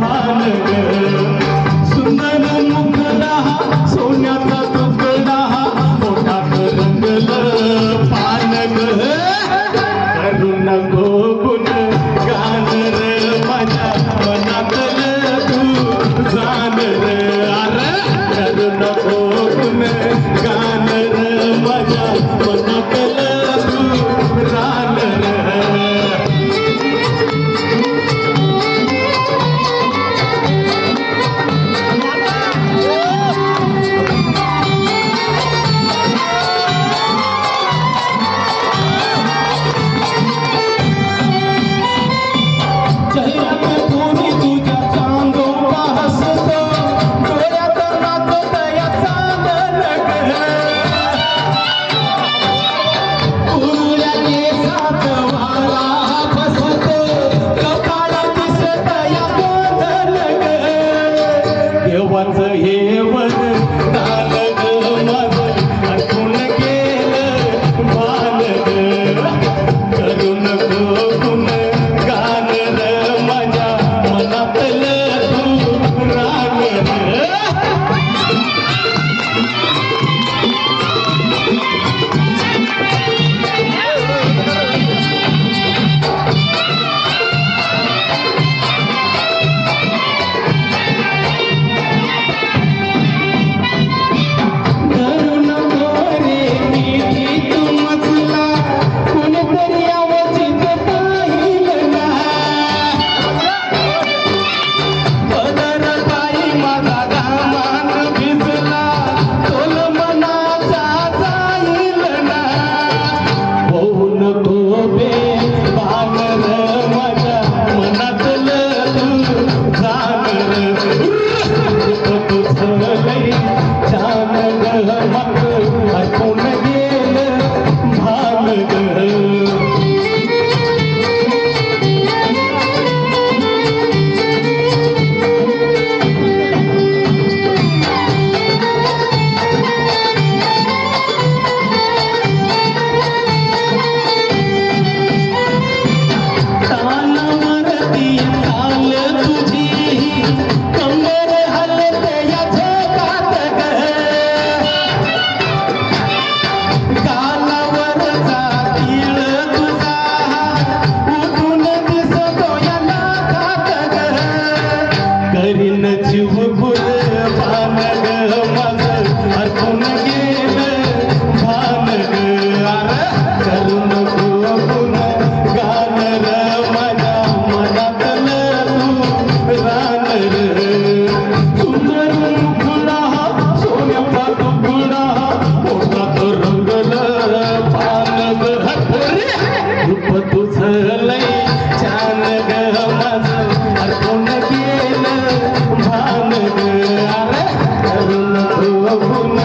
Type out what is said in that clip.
भान ग सुंदर मुखडा सोन्याचा तुकडा मोठात रंगलं पान ग करू नको गुण गान र माझ्या मनातलं तू जाण र अरे करू नको गुण गान र माझ्या मनातलं तू रान र देवाचं हे वरदान ग माझं अर्पून केलं भान ग करू नको गुण गान र माझ्या मनातलं तू रान ग करीन जीव कुर्बान ग माझं अर्पून गेलं भान ग अरे करू नको गुण गान र माझ्या मनातलं तू रान र सुंदर मुखडा सोन्याचा तुकडा मोठात रंगलं पान ग रूप तुझं लय छान ग माझं अर्पून केलं भान ग अरे करू नको गुण